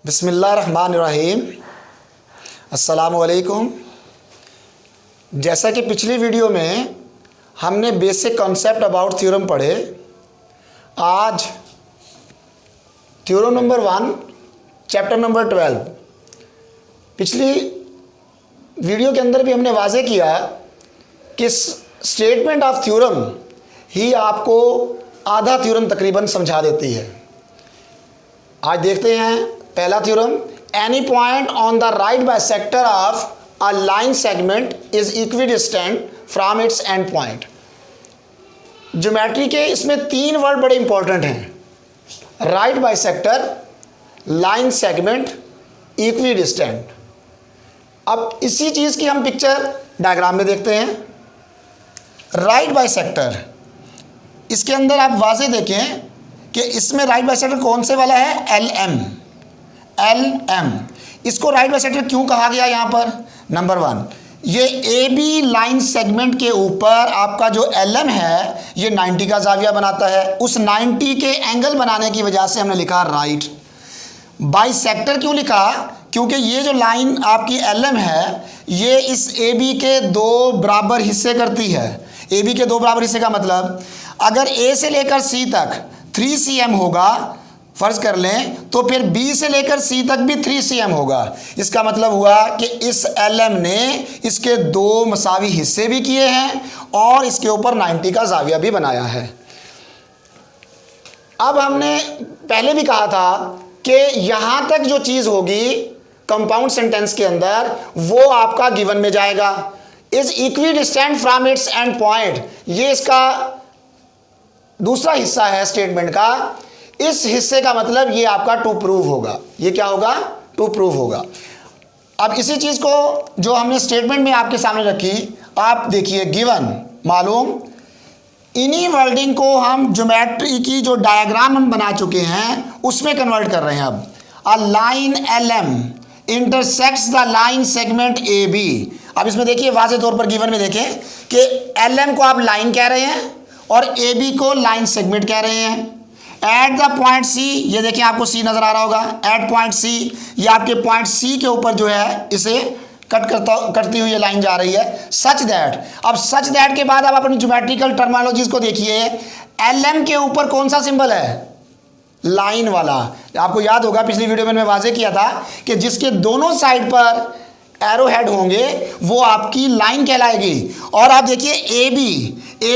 बिस्मिल्लाहिर्रहमानिर्रहीम। अस्सलामुअलैकुम। जैसा कि पिछली वीडियो में हमने बेसिक कॉन्सेप्ट अबाउट थ्योरम पढ़े, आज थ्योरम नंबर 1 चैप्टर नंबर 12। पिछली वीडियो के अंदर भी हमने वाज़े किया कि स्टेटमेंट ऑफ थ्योरम ही आपको आधा थ्योरम तकरीबन समझा देती है। आज देखते हैं पहला theorem. Any point on the right bisector of a line segment is equidistant from its and point. Geometry के इसमें 3 वर्ड बड़े इंपॉर्टेंट हैं: right bisector, line segment, equidistant. अब इसी चीज़ की हम पिक्चर डायग्राम में देखते हैं। राइट बाइसेक्टर, इसके अंदर आप वाज़े देखें कि इसमें राइट बाइसेक्टर कौन से वाला है? L M. इसको राइट बाइसेक्टर क्यों कहा गया यहाँ पर? नंबर 1, ये ए बी लाइन सेगमेंट के ऊपर आपका जो एल एम है ये 90 का जाविया बनाता है। उस 90 के एंगल बनाने की वजह से हमने लिखा राइट। बाइसेक्टर क्यों लिखा? क्योंकि ये जो लाइन आपकी एल एम है ये इस ए बी के 2 बराबर हिस्से करती है। ए बी के 2 बराबर हिस्से का मतलब, अगर ए से लेकर सी तक 3 cm होगा फ़र्ज़ कर लें, तो फिर बी से लेकर सी तक भी 3 cm होगा। इसका मतलब हुआ कि इस एल एम ने इसके 2 मसावी हिस्से भी किए हैं और इसके ऊपर 90 का जाविया भी बनाया है। अब हमने पहले भी कहा था कि यहाँ तक जो चीज़ होगी कंपाउंड सेंटेंस के अंदर वो आपका गिवन में जाएगा। Is equidistant from its and point, ये इसका दूसरा हिस्सा है स्टेटमेंट का। इस हिस्से का मतलब ये आपका टू प्रूव होगा। ये क्या होगा? टू प्रूव होगा। अब इसी चीज़ को जो हमने स्टेटमेंट में आपके सामने रखी, आप देखिए गिवन मालूम, इन्हीं वर्डिंग को हम ज्योमेट्री की जो डायग्राम हम बना चुके हैं उसमें कन्वर्ट कर रहे हैं। अब a line L M intersects the line segment A B. अब इसमें देखिए वाज़े तौर पर गिवन में देखें कि एल एम को आप लाइन कह रहे हैं और ए बी को लाइन सेगमेंट कह रहे हैं। एट द पॉइंट सी, ये देखिए आपको सी नज़र आ रहा होगा। एट पॉइंट सी, ये आपके पॉइंट सी के ऊपर जो है इसे करती हुई ये लाइन जा रही है। सच दैट, अब सच दैट के बाद आप अपनी ज्योमेट्रिकल टर्मिनोलॉजीज को देखिए। एल एम के ऊपर कौन सा सिंबल है? लाइन वाला। आपको याद होगा पिछली वीडियो में मैं वाजे किया था कि जिसके दोनों साइड पर एरो हेड होंगे वो आपकी लाइन कहलाएगी। और आप देखिए ए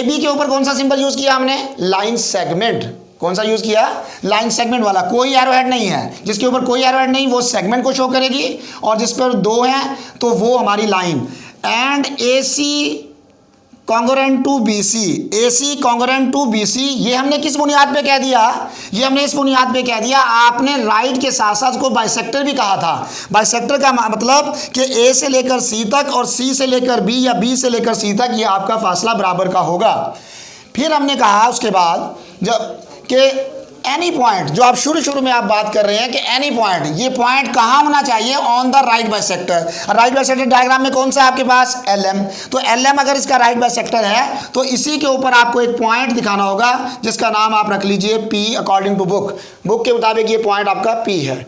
बी के ऊपर कौन सा सिंबल यूज किया हमने? Line segment. कौन सा यूज किया? लाइन सेगमेंट वाला। कोई एरो हेड नहीं है, जिसके ऊपर कोई एरो हेड नहीं वो सेगमेंट को शो करेगी, और जिस पर 2 हैं तो वो हमारी line. And A C congruent to B C, A C congruent to B C, ये हमने किस बुनियाद पे कह दिया? ये हमने इस बुनियाद पे कह दिया, आपने राइट के साथ साथ को बाइसेक्टर भी कहा था। बाइसेक्टर का मतलब कि ए से लेकर सी तक और सी से लेकर बी या बी से लेकर सी तक ये आपका फासला बराबर का होगा। फिर हमने कहा उसके बाद जब कि एनी पॉइंट, जो आप शुरू में आप बात कर रहे हैं कि एनी पॉइंट, ये पॉइंट कहाँ होना चाहिए? On the right bisector. Right bisector diagram में कौन सा है आपके पास? L M. तो एल एम अगर इसका राइट बाइसेक्टर है तो इसी के ऊपर आपको एक पॉइंट दिखाना होगा जिसका नाम आप रख लीजिए पी। अकॉर्डिंग टू बुक के मुताबिक ये पॉइंट आपका पी है।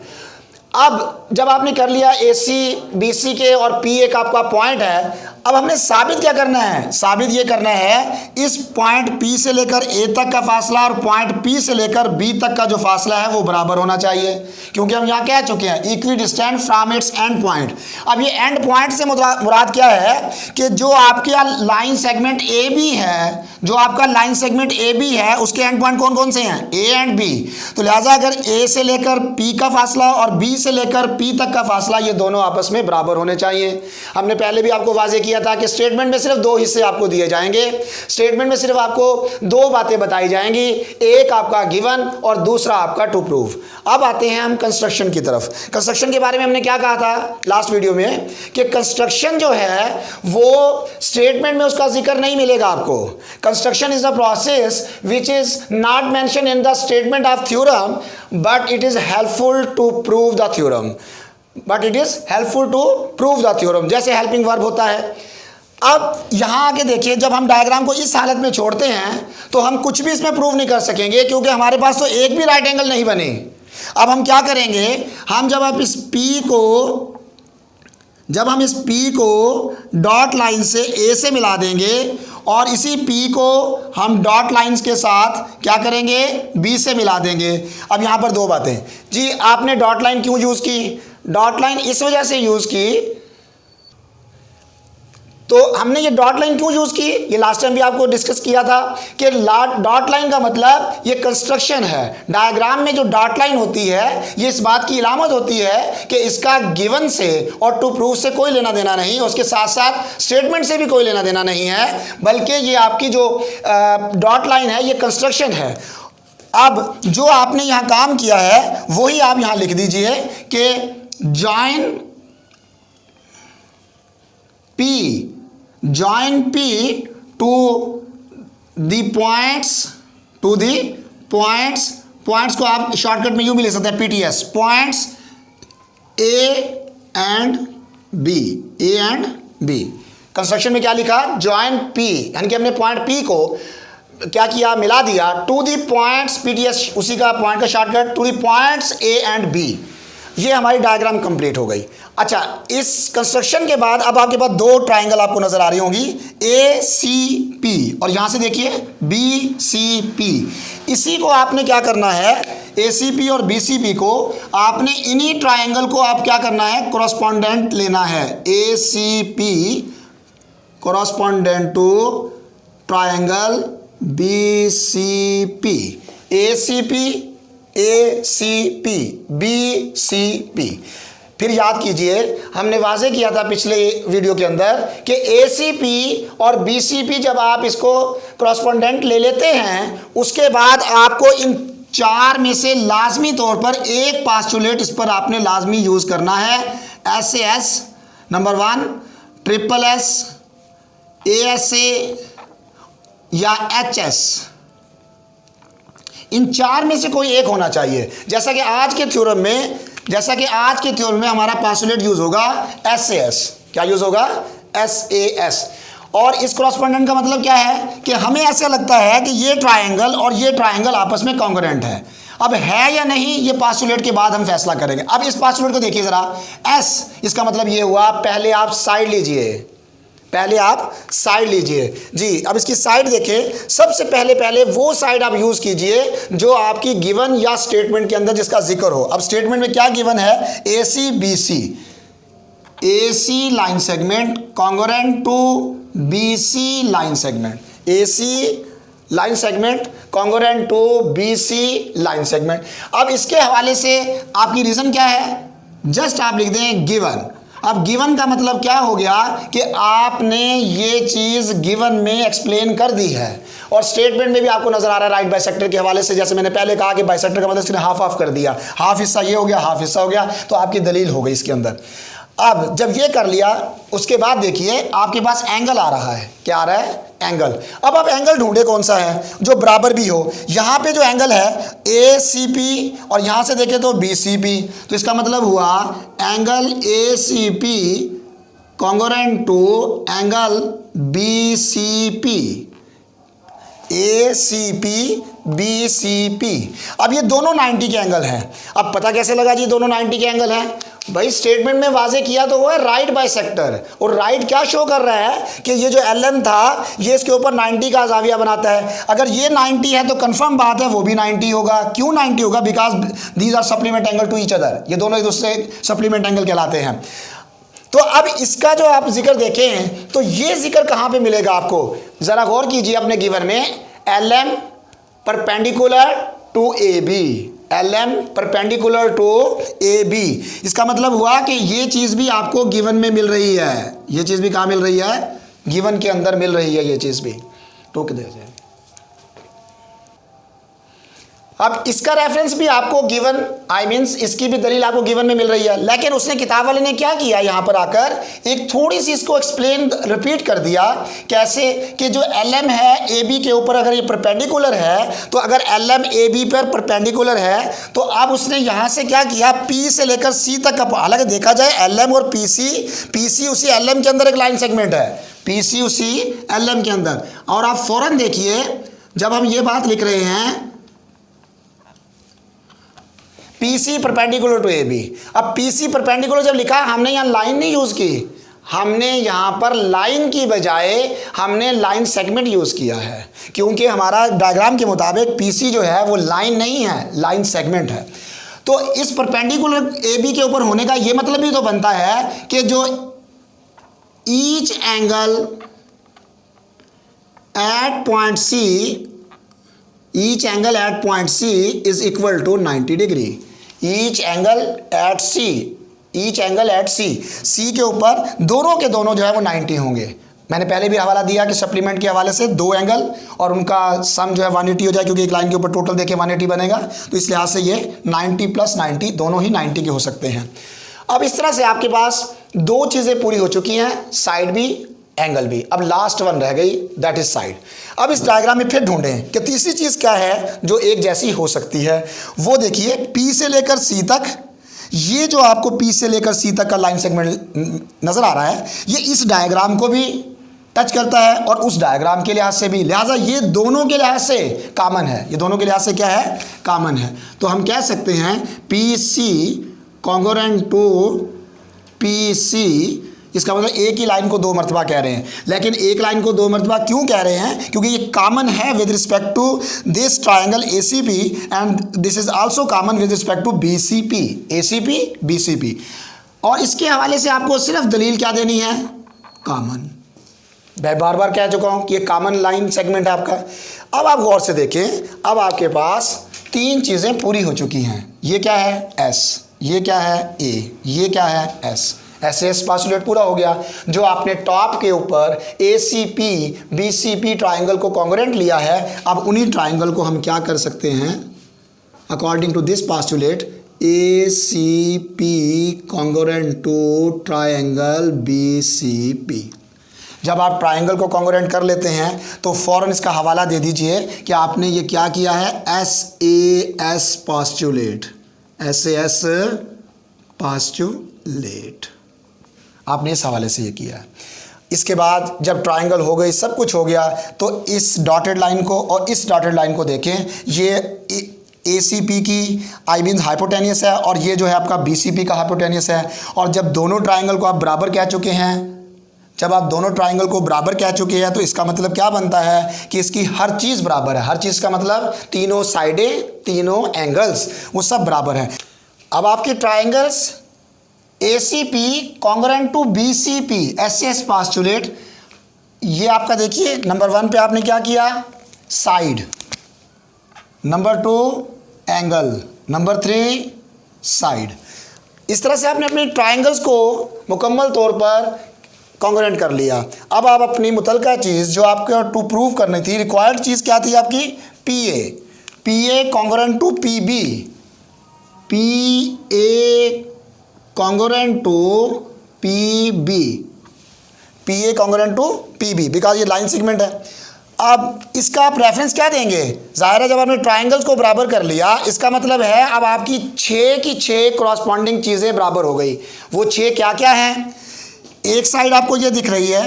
अब जब आपने कर लिया ए सी बी सी के और पी एक आपका पॉइंट है, अब हमने साबित क्या करना है? साबित ये करना है इस पॉइंट पी से लेकर ए तक का फासला और पॉइंट पी से लेकर बी तक का जो फासला है वो बराबर होना चाहिए, क्योंकि हम यहाँ कह चुके हैं equidistant from its and point. अब ये एंड पॉइंट से मुराद क्या है कि जो आपके लाइन सेगमेंट ए बी है, जो आपका लाइन सेगमेंट ए बी है उसके एंड पॉइंट कौन कौन से हैं? A and B. तो लिहाजा अगर ए से लेकर पी का फासला और बी से लेकर पी तक का फासला ये दोनों आपस में बराबर होने चाहिए। हमने पहले भी आपको वाजे किया था कि स्टेटमेंट में सिर्फ 2 हिस्से आपको दिए जाएंगे। स्टेटमेंट में सिर्फ आपको 2 बातें बताई जाएंगी, एक आपका गिवन और दूसरा आपका टू प्रूव। अब आते हैं हम कंस्ट्रक्शन की तरफ। कंस्ट्रक्शन के बारे में हमने क्या कहा था लास्ट वीडियो में कि कंस्ट्रक्शन जो है वो स्टेटमेंट में उसका जिक्र नहीं मिलेगा आपको। Construction is the process which is not mention in the statement of theorem but it is helpful to prove the theorem. जैसे हेल्पिंग वर्ब होता है। अब यहाँ आके देखिए, जब हम डायग्राम को इस हालत में छोड़ते हैं तो हम कुछ भी इसमें प्रूव नहीं कर सकेंगे, क्योंकि हमारे पास तो एक भी राइट एंगल नहीं बने। अब हम क्या करेंगे, जब हम इस P को डॉट लाइन से A से मिला देंगे और इसी P को हम डॉट लाइंस के साथ क्या करेंगे, B से मिला देंगे। अब यहाँ पर दो बातें जी, आपने डॉट लाइन क्यों यूज़ की? डॉट लाइन इस वजह से यूज़ की, तो हमने ये डॉट लाइन क्यों यूज़ की, ये लास्ट टाइम भी आपको डिस्कस किया था कि डॉट लाइन का मतलब ये कंस्ट्रक्शन है। डायग्राम में जो डॉट लाइन होती है ये इस बात की इलामत होती है कि इसका गिवन से और टू प्रूफ से कोई लेना देना नहीं, उसके साथ साथ स्टेटमेंट से भी कोई लेना देना नहीं है, बल्कि ये आपकी जो डॉट लाइन है ये कंस्ट्रक्शन है। अब जो आपने यहाँ काम किया है वही आप यहाँ लिख दीजिए कि join P to the points को आप शॉर्टकट में यूं भी ले सकते हैं, PTS, points A and B। Construction में क्या लिखा, जॉइन P, यानी कि हमने पॉइंट P को क्या किया, मिला दिया टू दी पॉइंट्स, PTS उसी का पॉइंट का shortcut, to the points A and B। ये हमारी डायग्राम कंप्लीट हो गई। अच्छा, इस कंस्ट्रक्शन के बाद अब आपके पास दो ट्राइंगल आपको नजर आ रही होंगी, ACP और यहां से देखिए BCP। इसी को आपने क्या करना है, ACP और BCP को आपने इन्हीं ट्राइंगल को आप क्या करना है, कॉरस्पॉन्डेंट लेना है। ACP correspondent to triangle BCP, ACP BCP। फिर याद कीजिए, हमने वाजे किया था पिछले वीडियो के अंदर कि ACP और BCP जब आप इसको कॉरस्पॉन्डेंट ले लेते हैं, उसके बाद आपको इन चार में से लाजमी तौर पर एक पास्टुलेट इस पर आपने लाजमी यूज करना है। SAS नंबर 1, SSS, ASA या HS, इन चार में से कोई एक होना चाहिए। जैसा कि आज के थ्योरम में हमारा पास्टुलेट यूज होगा SAS। क्या यूज होगा, SAS। और इस कॉरस्पॉन्डेंट का मतलब क्या है कि हमें ऐसा लगता है कि ये ट्राइंगल और ये ट्राइंगल आपस में कॉन्ग्रुएंट है। अब है या नहीं, ये पास्टुलेट के बाद हम फैसला करेंगे। अब इस पास्टुलेट को देखिए जरा, S, इसका मतलब ये हुआ, पहले आप साइड लीजिए जी। अब इसकी साइड देखें, सबसे पहले वो साइड आप यूज कीजिए जो आपकी गिवन या स्टेटमेंट के अंदर जिसका जिक्र हो। अब स्टेटमेंट में क्या गिवन है, AC line segment congruent to BC line segment, AC line segment congruent to BC line segment. अब इसके हवाले से आपकी रीजन क्या है, जस्ट आप लिख दें गिवन। अब गिवन का मतलब क्या हो गया कि आपने ये चीज गिवन में एक्सप्लेन कर दी है। और स्टेटमेंट में भी आपको नजर आ रहा है राइट बाइसेक्टर के हवाले से, जैसे मैंने पहले कहा कि बाइसेक्टर का मतलब इसने हाफ कर दिया, हाफ हिस्सा ये हो गया, हाफ हिस्सा हो गया, तो आपकी दलील हो गई इसके अंदर। अब जब ये कर लिया, उसके बाद देखिए आपके पास एंगल आ रहा है। क्या आ रहा है, एंगल। अब आप एंगल ढूंढे कौन सा है जो बराबर भी हो। यहाँ पे जो एंगल है ACP और यहाँ से देखें तो BCP, तो इसका मतलब हुआ angle ACP congruent to angle BCP, ACP BCP। अब ये दोनों 90 के एंगल हैं। अब पता कैसे लगा जी दोनों 90 के एंगल हैं, भाई स्टेटमेंट में वाजे किया तो वो है राइट बाइसेक्टर, और राइट क्या शो कर रहा है कि ये जो LN था ये इसके ऊपर 90 का जाविया बनाता है। अगर ये 90 है तो कंफर्म बात है वो भी 90 होगा। क्यों 90 होगा, because these are supplement angle to each other, ये दोनों एक दूसरे सप्लीमेंट एंगल कहलाते हैं। तो अब इसका जो आप जिक्र देखें तो ये जिक्र कहाँ पे मिलेगा आपको, जरा गौर कीजिए अपने गिवन में, LM perpendicular to AB, LM perpendicular to AB। इसका मतलब हुआ कि ये चीज भी आपको गिवन में मिल रही है, ये चीज भी कहाँ मिल रही है, गिवन के अंदर मिल रही है ये चीज भी। टोक दे। अब इसका रेफरेंस भी आपको गिवन, आई मीन्स इसकी भी दलील आपको गिवन में मिल रही है। लेकिन उसने किताब वाले ने क्या किया, यहाँ पर आकर एक थोड़ी सी इसको एक्सप्लेन रिपीट कर दिया। कैसे कि जो LM है AB के ऊपर अगर ये परपेंडिकुलर है, तो अगर LM AB पर परपेंडिकुलर है तो अब उसने यहाँ से क्या किया, P से लेकर C तक का, हालांकि देखा जाए LM और PC उसी LM के अंदर एक लाइन सेगमेंट है, PC उसी LM के अंदर। और आप फौरन देखिए जब हम ये बात लिख रहे हैं PC परपेंडिकुलर टू AB। अब PC परपेंडिकुलर जब लिखा, हमने यहाँ लाइन नहीं यूज की, हमने यहाँ पर लाइन की बजाय हमने लाइन सेगमेंट यूज किया है, क्योंकि हमारा डायग्राम के मुताबिक PC जो है वो लाइन नहीं है, लाइन सेगमेंट है। तो इस परपेंडिकुलर AB के ऊपर होने का ये मतलब भी तो बनता है कि जो each angle at point C, each angle at point C is equal to 90 degree. Each angle at C, each angle at C के ऊपर दोनों के दोनों जो है वो 90 होंगे। मैंने पहले भी हवाला दिया कि सप्लीमेंट के हवाले से दो एंगल और उनका सम जो है 180 हो जाए, क्योंकि एक लाइन के ऊपर टोटल देखे 180 बनेगा, तो इस लिहाज से ये 90 + 90 दोनों ही 90 के हो सकते हैं। अब इस तरह से आपके पास दो चीज़ें पूरी हो चुकी हैं, साइड भी एंगल भी। अब लास्ट वन रह गई, दैट इज साइड। अब इस डायग्राम में फिर ढूंढें कि तीसरी चीज़ क्या है जो एक जैसी हो सकती है। वो देखिए, P से लेकर C तक, ये जो आपको P से लेकर C तक का लाइन सेगमेंट नजर आ रहा है, ये इस डायग्राम को भी टच करता है और उस डायग्राम के लिहाज से भी, लिहाजा ये दोनों के लिहाज से कॉमन है। ये दोनों के लिहाज से क्या है? कॉमन है। तो हम कह सकते हैं PC कॉन्ग्रुएंट टू PC, इसका मतलब एक ही लाइन को दो मरतबा कह रहे हैं। लेकिन एक लाइन को दो मरतबा क्यों कह रहे हैं? क्योंकि ये कॉमन है with respect to this triangle ACP and this is also common with respect to BCP, ACP BCP। और इसके हवाले से आपको सिर्फ दलील क्या देनी है? कॉमन। मैं बार बार कह चुका हूं कि ये कॉमन लाइन सेगमेंट है आपका। अब आप गौर से देखें, अब आपके पास तीन चीज़ें पूरी हो चुकी हैं। ये क्या है? S, ये क्या है? A, ये क्या है? S। SS पास्टुलेट पूरा हो गया। जो आपने टॉप के ऊपर ACP BCP ट्राइंगल को कॉन्ग्रुएंट लिया है, अब उन्हीं ट्राइंगल को हम क्या कर सकते हैं? According to this postulate, ACP congruent to triangle BCP। जब आप ट्राइंगल को कॉन्ग्रुएंट कर लेते हैं तो फौरन इसका हवाला दे दीजिए कि आपने ये क्या किया है? SAS पास्टुलेट, SAS पास्टुलेट, आपने इस हवाले से ये किया है। इसके बाद जब ट्राइंगल हो गई, सब कुछ हो गया, तो इस डॉटेड लाइन को और इस डॉटेड लाइन को देखें। ये ACP की आई मीन हाइपोटेनियस है और ये जो है आपका BCP का हाइपोटेनियस है। और जब दोनों ट्राइंगल को आप बराबर कह चुके हैं, जब आप दोनों ट्राइंगल को बराबर कह चुके हैं, तो इसका मतलब क्या बनता है कि इसकी हर चीज़ बराबर है। हर चीज़ का मतलब तीनों साइडें, तीनों एंगल्स, वो सब बराबर हैं। अब आपके triangles ACP congruent to BCP SS postulate, ये आपका देखिए, नंबर 1 पे आपने क्या किया? Side, number 2 angle, number 3 side. इस तरह से आपने अपने ट्राइंगल्स को मुकम्मल तौर पर कॉन्ग्रुएंट कर लिया। अब आप अपनी मुतलका चीज़ जो आपको टू प्रूव करनी थी, रिक्वायर्ड चीज़ क्या थी आपकी? PA congruent to PB, PA congruent to PB, PA congruent to PB, because ये लाइन सेगमेंट है। अब इसका आप रेफरेंस क्या देंगे? जाहिर है जब आपने ट्राइंगल्स को बराबर कर लिया, इसका मतलब है अब आपकी 6 की 6 क्रॉसपॉन्डिंग चीज़ें बराबर हो गई। वो 6 क्या क्या हैं? एक साइड आपको ये दिख रही है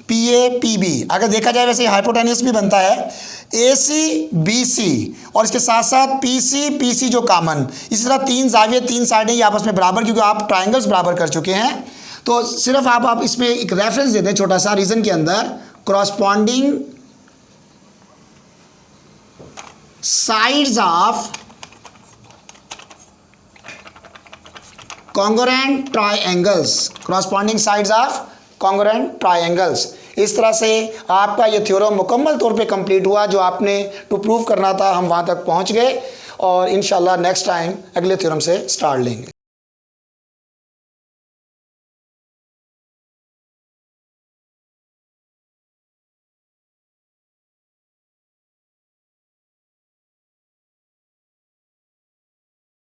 PA PB, अगर देखा जाए वैसे हाइपोटेनियस भी बनता है, AC BC, और इसके साथ साथ PC PC जो कॉमन। इसी तरह तीन जाविये, तीन साइडें ये आपस में बराबर, क्योंकि आप ट्राइंगल्स बराबर कर चुके हैं। तो सिर्फ आप इसमें एक रेफरेंस दे दें छोटा सा रीजन के अंदर, corresponding sides of congruent triangles, corresponding sides of congruent triangles. इस तरह से आपका ये थ्योरम मुकम्मल तौर पे कंप्लीट हुआ। जो आपने टू प्रूव करना था हम वहाँ तक पहुँच गए, और इंशाल्लाह नेक्स्ट टाइम अगले थ्योरम से स्टार्ट लेंगे।